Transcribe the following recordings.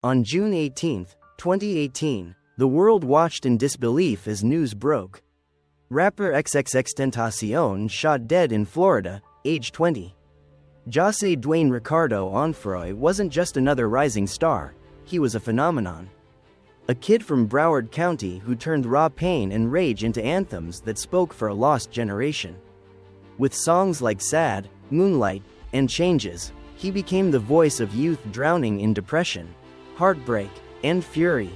On June 18, 2018, the world watched in disbelief as news broke. Rapper XXXTentacion shot dead in Florida, age 20. Jahseh Onfroy wasn't just another rising star, he was a phenomenon. A kid from Broward County who turned raw pain and rage into anthems that spoke for a lost generation. With songs like Sad, Moonlight, and Changes, he became the voice of youth drowning in depression, heartbreak, and fury.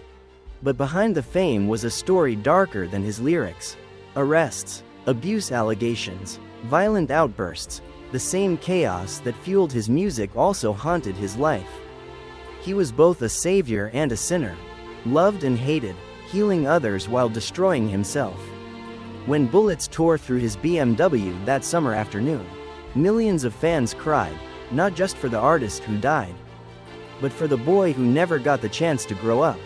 But behind the fame was a story darker than his lyrics. Arrests, abuse allegations, violent outbursts, the same chaos that fueled his music also haunted his life. He was both a savior and a sinner, loved and hated, healing others while destroying himself. When bullets tore through his BMW that summer afternoon, millions of fans cried, not just for the artist who died, but for the boy who never got the chance to grow up.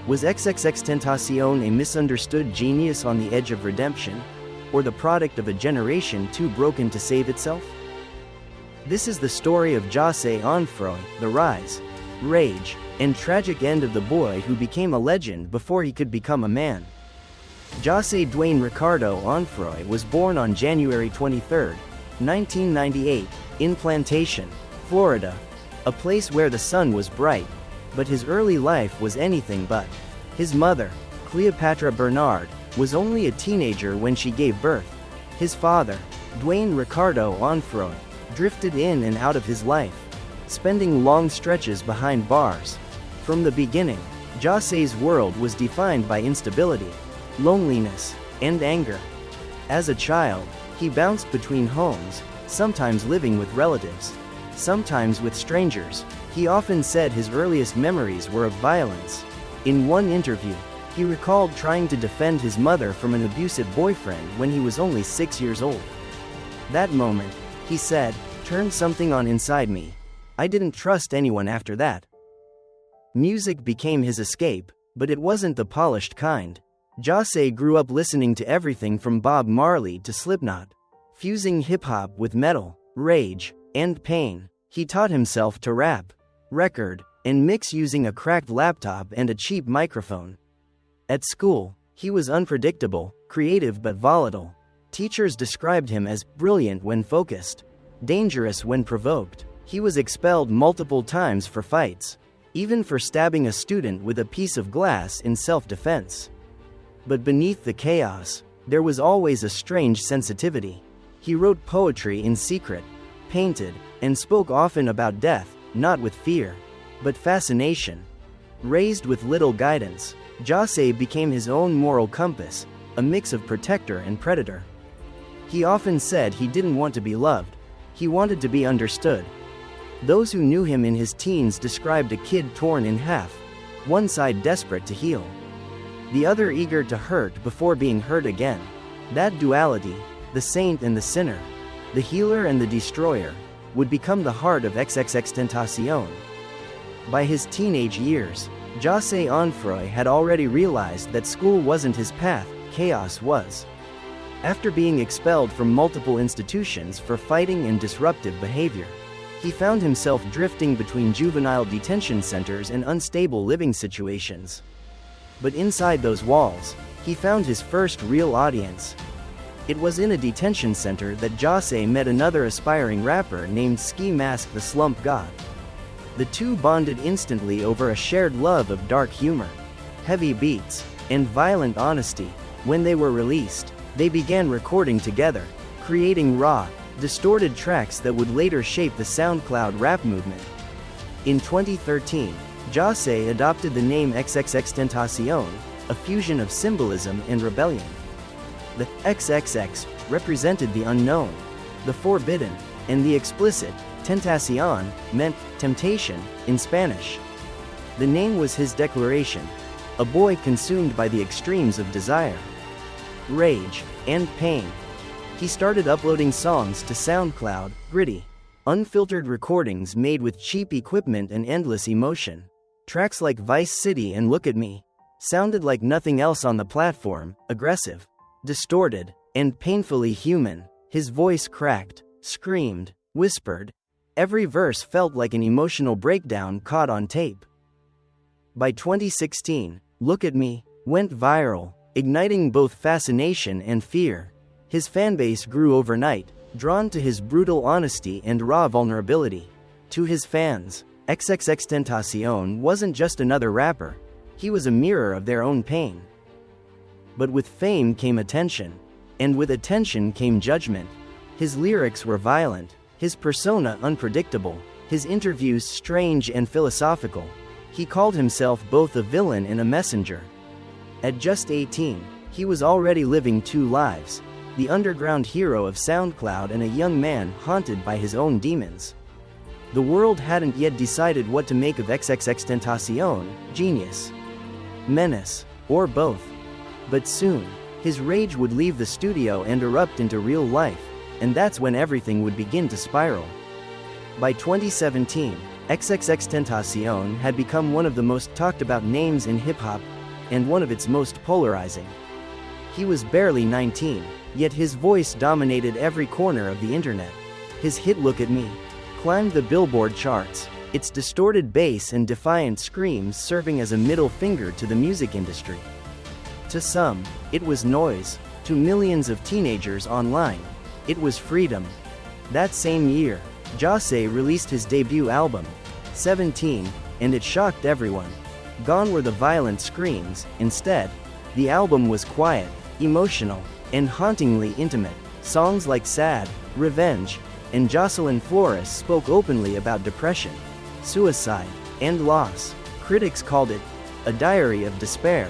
Was XXXTentacion a misunderstood genius on the edge of redemption, or the product of a generation too broken to save itself? This is the story of Jahseh Onfroy, the rise, rage, and tragic end of the boy who became a legend before he could become a man. Jahseh Onfroy was born on January 23, 1998, in Plantation, Florida, a place where the sun was bright, but his early life was anything but. His mother, Cleopatra Bernard, was only a teenager when she gave birth. His father, Onfroy, drifted in and out of his life, spending long stretches behind bars. From the beginning, Jahseh's world was defined by instability, loneliness, and anger. As a child, he bounced between homes, sometimes living with relatives, sometimes with strangers. He often said his earliest memories were of violence. In one interview, he recalled trying to defend his mother from an abusive boyfriend when he was only 6 years old. That moment, he said, turned something on inside me. I didn't trust anyone after that. Music became his escape, but it wasn't the polished kind. Jahseh grew up listening to everything from Bob Marley to Slipknot. Fusing hip-hop with metal, rage, and pain, he taught himself to rap, record, and mix using a cracked laptop and a cheap microphone. At school, he was unpredictable, creative but volatile. Teachers described him as brilliant when focused, dangerous when provoked. He was expelled multiple times for fights, even for stabbing a student with a piece of glass in self-defense. But beneath the chaos, there was always a strange sensitivity. He wrote poetry in secret, painted, and spoke often about death, not with fear, but fascination. Raised with little guidance, Jahseh became his own moral compass, a mix of protector and predator. He often said he didn't want to be loved, he wanted to be understood. Those who knew him in his teens described a kid torn in half, one side desperate to heal, the other eager to hurt before being hurt again. That duality, the saint and the sinner, the healer and the destroyer, would become the heart of XXXTentacion. By his teenage years, Jahseh Onfroy had already realized that school wasn't his path, chaos was. After being expelled from multiple institutions for fighting and disruptive behavior, he found himself drifting between juvenile detention centers and unstable living situations. But inside those walls, he found his first real audience. It was in a detention center that Jahseh met another aspiring rapper named Ski Mask the Slump God. The two bonded instantly over a shared love of dark humor, heavy beats, and violent honesty. When they were released, they began recording together, creating raw, distorted tracks that would later shape the SoundCloud rap movement. In 2013, Jahseh adopted the name XXXTentacion, a fusion of symbolism and rebellion. The XXX represented the unknown, the forbidden, and the explicit. Tentacion meant temptation in Spanish. The name was his declaration, a boy consumed by the extremes of desire, rage, and pain. He started uploading songs to SoundCloud, gritty, unfiltered recordings made with cheap equipment and endless emotion. Tracks like Vice City and Look at Me sounded like nothing else on the platform, aggressive, distorted, and painfully human. His voice cracked, screamed, whispered. Every verse felt like an emotional breakdown caught on tape. By 2016, Look at Me went viral, igniting both fascination and fear. His fanbase grew overnight, drawn to his brutal honesty and raw vulnerability. To his fans, XXXTentacion wasn't just another rapper, he was a mirror of their own pain. But with fame came attention, and with attention came judgment. His lyrics were violent, his persona unpredictable, his interviews strange and philosophical. He called himself both a villain and a messenger. At just 18, he was already living two lives, the underground hero of SoundCloud and a young man haunted by his own demons. The world hadn't yet decided what to make of XXXTentacion, genius, menace, or both. But soon, his rage would leave the studio and erupt into real life, and that's when everything would begin to spiral. By 2017, XXXTentacion had become one of the most talked about names in hip-hop, and one of its most polarizing. He was barely 19, yet his voice dominated every corner of the internet. His hit Look at Me climbed the Billboard charts, its distorted bass and defiant screams serving as a middle finger to the music industry. To some, it was noise. To millions of teenagers online, it was freedom. That same year, Jahseh released his debut album, 17, and it shocked everyone. Gone were the violent screams. Instead, the album was quiet, emotional, and hauntingly intimate. Songs like Sad, Revenge, and Jahseh Onfroy spoke openly about depression, suicide, and loss. Critics called it a diary of despair,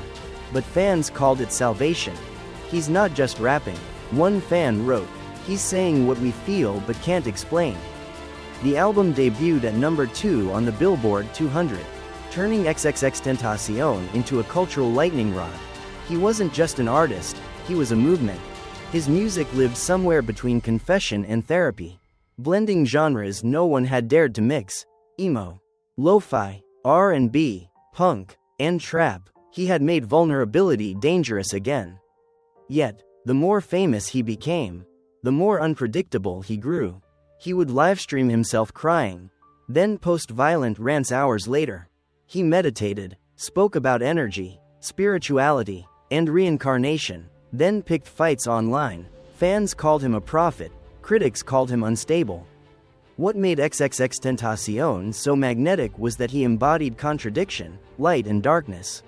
but fans called it salvation. He's not just rapping, one fan wrote, he's saying what we feel but can't explain. The album debuted at number 2 on the Billboard 200, turning XXXTentacion into a cultural lightning rod. He wasn't just an artist, he was a movement. His music lived somewhere between confession and therapy, blending genres no one had dared to mix: emo, lo-fi, R&B, punk, and trap. He had made vulnerability dangerous again. Yet, the more famous he became, the more unpredictable he grew. He would livestream himself crying, then post violent rants hours later. He meditated, spoke about energy, spirituality, and reincarnation, then picked fights online. Fans called him a prophet, critics called him unstable. What made XXXTentacion so magnetic was that he embodied contradiction, light and darkness,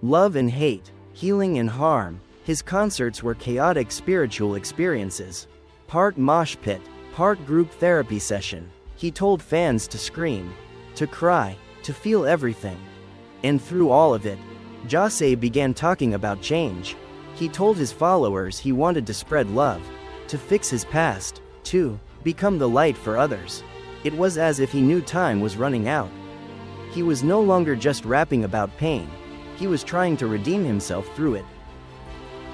love and hate, healing and harm. His concerts were chaotic spiritual experiences, part mosh pit, part group therapy session. He told fans to scream, to cry, to feel everything. And through all of it, Jahseh began talking about change. He told his followers he wanted to spread love, to fix his past, to become the light for others. It was as if he knew time was running out. He was no longer just rapping about pain, he was trying to redeem himself through it.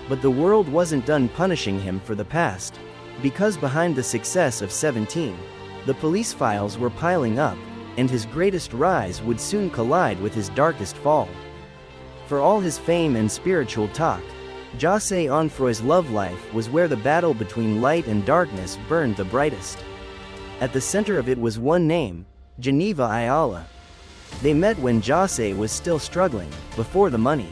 But the world wasn't done punishing him for the past, because behind the success of 17, the police files were piling up, and his greatest rise would soon collide with his darkest fall. For all his fame and spiritual talk, Jahseh Onfroy's love life was where the battle between light and darkness burned the brightest. At the center of it was one name, Geneva Ayala. They met when Jahseh was still struggling, before the money,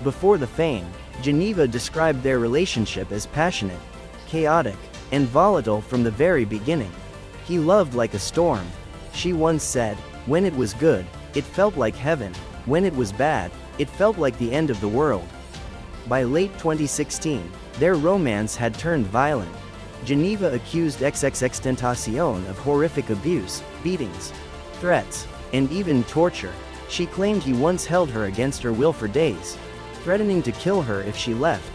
before the fame. Geneva described their relationship as passionate, chaotic, and volatile from the very beginning. He loved like a storm. She once said, when it was good, it felt like heaven. When it was bad, it felt like the end of the world. By late 2016, their romance had turned violent. Geneva accused XXXTentacion of horrific abuse, beatings, threats, and even torture. She claimed he once held her against her will for days, threatening to kill her if she left.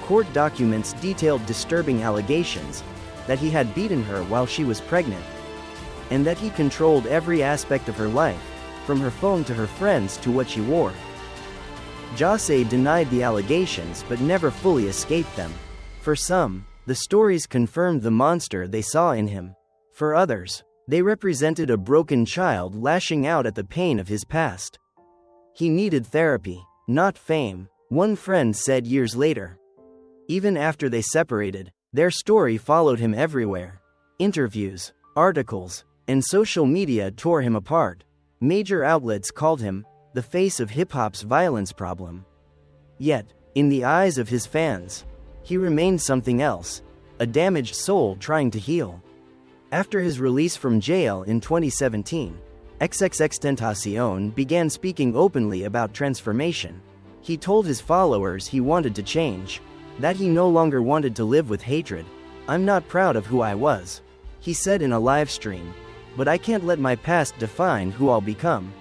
Court documents detailed disturbing allegations that he had beaten her while she was pregnant, and that he controlled every aspect of her life, from her phone to her friends to what she wore. Jahseh denied the allegations but never fully escaped them. For some, the stories confirmed the monster they saw in him. For others, they represented a broken child lashing out at the pain of his past. He needed therapy, not fame, one friend said years later. Even after they separated, their story followed him everywhere. Interviews, articles, and social media tore him apart. Major outlets called him the face of hip-hop's violence problem. Yet, in the eyes of his fans, he remained something else, a damaged soul trying to heal. After his release from jail in 2017, XXXTentacion began speaking openly about transformation. He told his followers he wanted to change, that he no longer wanted to live with hatred. "I'm not proud of who I was," he said in a live stream, "but I can't let my past define who I'll become."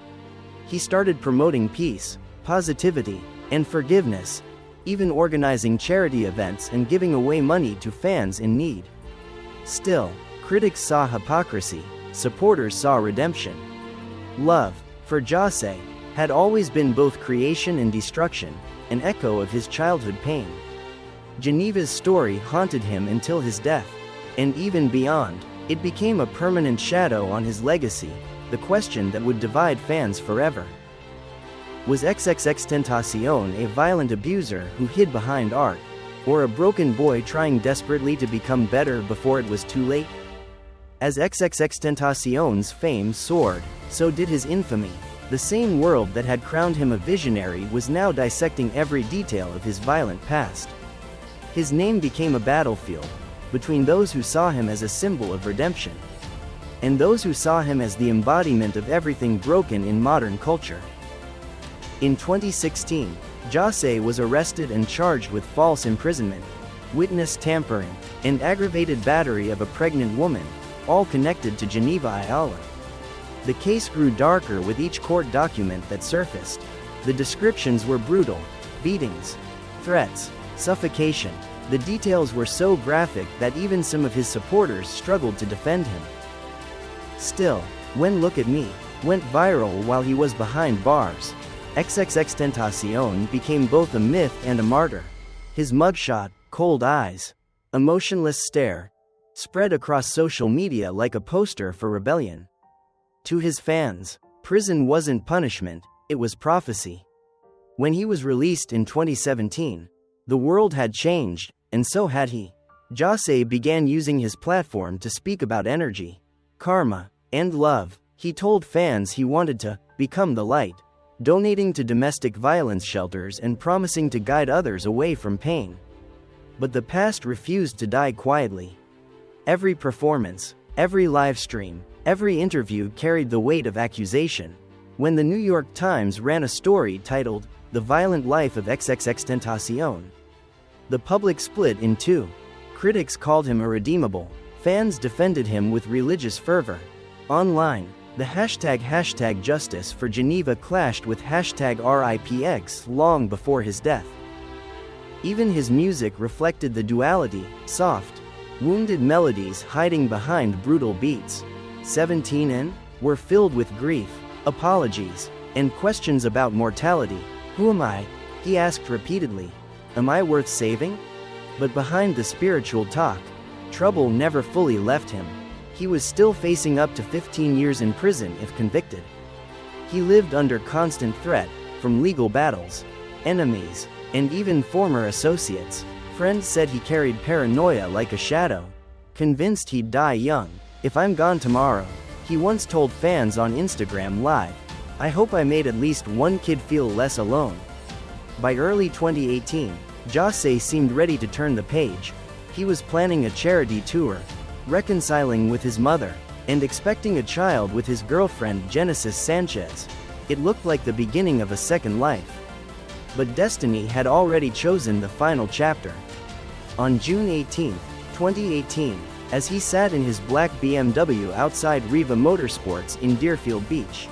He started promoting peace, positivity, and forgiveness, even organizing charity events and giving away money to fans in need. Still, critics saw hypocrisy, supporters saw redemption. Love, for Jahseh, had always been both creation and destruction, an echo of his childhood pain. Geneva's story haunted him until his death, and even beyond, it became a permanent shadow on his legacy, the question that would divide fans forever. Was XXXTentacion a violent abuser who hid behind art, or a broken boy trying desperately to become better before it was too late? As XXXTentacion's fame soared, so did his infamy. The same world that had crowned him a visionary was now dissecting every detail of his violent past. His name became a battlefield, between those who saw him as a symbol of redemption, and those who saw him as the embodiment of everything broken in modern culture. In 2016, Jahseh was arrested and charged with false imprisonment, witness tampering, and aggravated battery of a pregnant woman, all connected to Geneva Ayala. The case grew darker with each court document that surfaced. The descriptions were brutal: beatings, threats, suffocation. The details were so graphic that even some of his supporters struggled to defend him. Still, when "Look at Me" went viral while he was behind bars, XXXTentacion became both a myth and a martyr. His mugshot, cold eyes, emotionless stare, spread across social media like a poster for rebellion. To his fans, prison wasn't punishment, it was prophecy. When he was released in 2017, the world had changed, and so had he. Jahseh began using his platform to speak about energy, karma, and love. He told fans he wanted to become the light, donating to domestic violence shelters and promising to guide others away from pain. But the past refused to die quietly. Every performance, every live stream, every interview carried the weight of accusation. When the New York Times ran a story titled, "The Violent Life of XXXTentacion," the public split in two. Critics called him irredeemable. Fans defended him with religious fervor. Online, the hashtag Justice for Geneva clashed with hashtag RIPX long before his death. Even his music reflected the duality: soft, wounded melodies hiding behind brutal beats. 17 were filled with grief, apologies, and questions about mortality. "Who am I?" he asked repeatedly. "Am I worth saving?" But behind the spiritual talk, trouble never fully left him. He was still facing up to 15 years in prison if convicted. He lived under constant threat, from legal battles, enemies, and even former associates. Friends said he carried paranoia like a shadow, convinced he'd die young. "If I'm gone tomorrow," he once told fans on Instagram Live, "I hope I made at least one kid feel less alone." By early 2018, Jahseh seemed ready to turn the page. He was planning a charity tour, reconciling with his mother, and expecting a child with his girlfriend Genesis Sanchez. It looked like the beginning of a second life. But destiny had already chosen the final chapter. On June 18, 2018, as he sat in his black BMW outside Riva Motorsports in Deerfield Beach,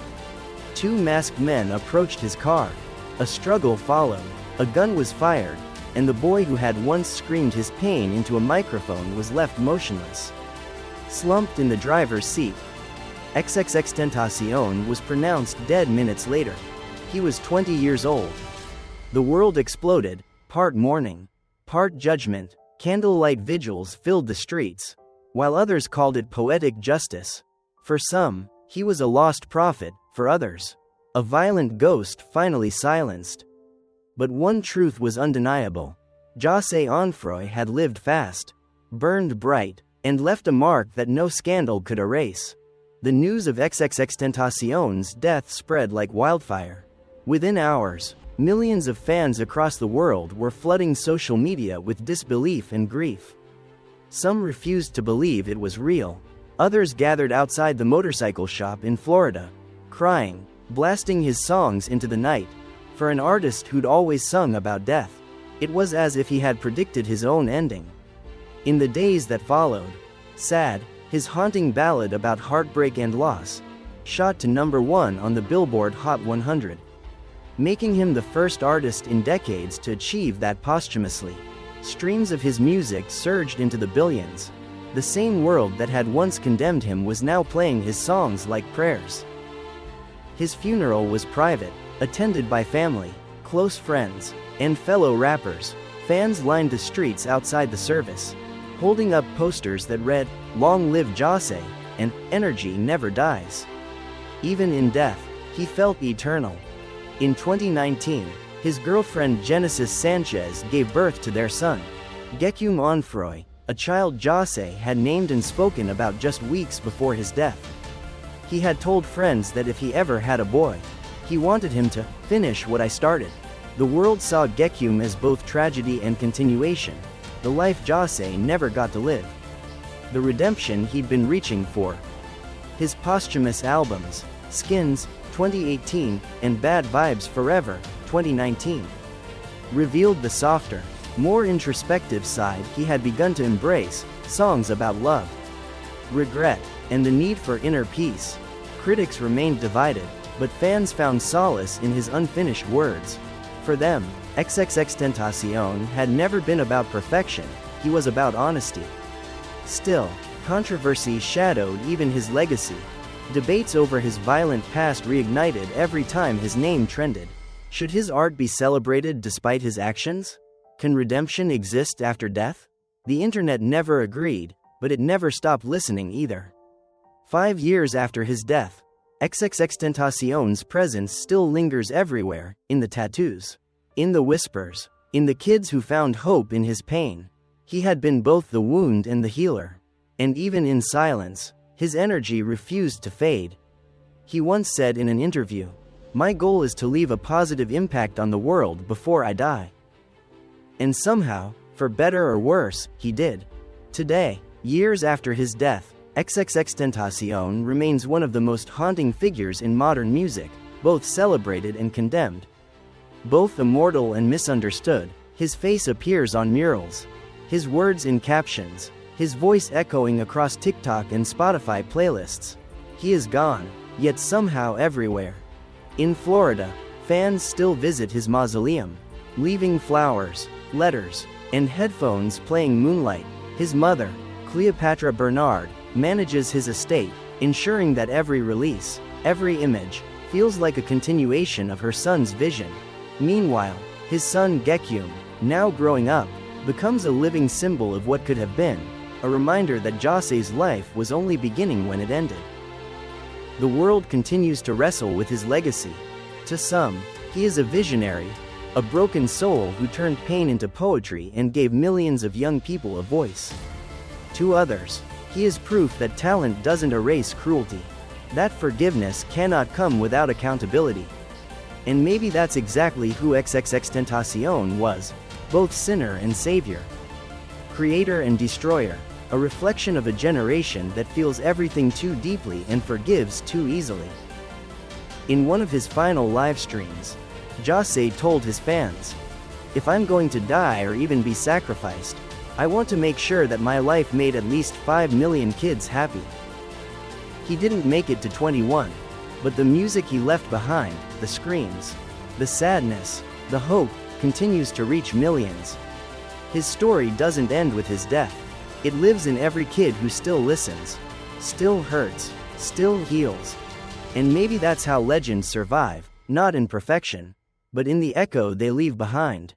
two masked men approached his car. A struggle followed, a gun was fired, and the boy who had once screamed his pain into a microphone was left motionless, slumped in the driver's seat. XXXTentacion was pronounced dead minutes later. He was 20 years old. The world exploded, part mourning, part judgment. Candlelight vigils filled the streets, while others called it poetic justice. For some, he was a lost prophet; for others, a violent ghost finally silenced. But one truth was undeniable: Jahseh Onfroy had lived fast, burned bright, and left a mark that no scandal could erase. The news of XXXTentacion's death spread like wildfire. Within hours, millions of fans across the world were flooding social media with disbelief and grief. Some refused to believe it was real. Others gathered outside the motorcycle shop in Florida, crying, blasting his songs into the night. For an artist who'd always sung about death, it was as if he had predicted his own ending. In the days that followed, Sad, his haunting ballad about heartbreak and loss, shot to #1 on the Billboard Hot 100, making him the first artist in decades to achieve that posthumously. Streams of his music surged into the billions. The same world that had once condemned him was now playing his songs like prayers. His funeral was private, attended by family, close friends, and fellow rappers. Fans lined the streets outside the service, holding up posters that read, "Long live Jahseh," and "Energy never dies." Even in death, he felt eternal. In 2019, his girlfriend Genesis Sanchez gave birth to their son, Jahseh Onfroy, a child Jahseh had named and spoken about just weeks before his death. He had told friends that if he ever had a boy, he wanted him to finish what I started. The world saw Jahseh as both tragedy and continuation, the life Jahseh never got to live, the redemption he'd been reaching for. His posthumous albums, Skins, 2018, and Bad Vibes Forever, 2019, revealed the softer, more introspective side he had begun to embrace, songs about love, regret, and the need for inner peace. Critics remained divided, but fans found solace in his unfinished words. For them, XXXTentacion had never been about perfection, he was about honesty. Still, controversy shadowed even his legacy. Debates over his violent past reignited every time his name trended. Should his art be celebrated despite his actions? Can redemption exist after death? The internet never agreed, but it never stopped listening either. 5 years after his death, XXXTentacion's presence still lingers everywhere, in the tattoos, in the whispers, in the kids who found hope in his pain. He had been both the wound and the healer. And even in silence, his energy refused to fade. He once said in an interview, "My goal is to leave a positive impact on the world before I die." And somehow, for better or worse, he did. Today, years after his death, XXXTentacion remains one of the most haunting figures in modern music, both celebrated and condemned. Both immortal and misunderstood, his face appears on murals, his words in captions, his voice echoing across TikTok and Spotify playlists. He is gone, yet somehow everywhere. In Florida, fans still visit his mausoleum, leaving flowers, letters, and headphones playing Moonlight. His mother, Cleopatra Bernard, manages his estate, ensuring that every release, every image, feels like a continuation of her son's vision. Meanwhile, his son Jahseh, now growing up, becomes a living symbol of what could have been, a reminder that Jahseh's life was only beginning when it ended. The world continues to wrestle with his legacy. To some, he is a visionary, a broken soul who turned pain into poetry and gave millions of young people a voice. To others, he is proof that talent doesn't erase cruelty, that forgiveness cannot come without accountability. And maybe that's exactly who XXXTentacion was, both sinner and savior, creator and destroyer, a reflection of a generation that feels everything too deeply and forgives too easily. In one of his final live streams, Jahseh told his fans, "If I'm going to die or even be sacrificed, I want to make sure that my life made at least 5 million kids happy." He didn't make it to 21, but the music he left behind, the screams, the sadness, the hope, continues to reach millions. His story doesn't end with his death. It lives in every kid who still listens, still hurts, still heals. And maybe that's how legends survive, not in perfection, but in the echo they leave behind.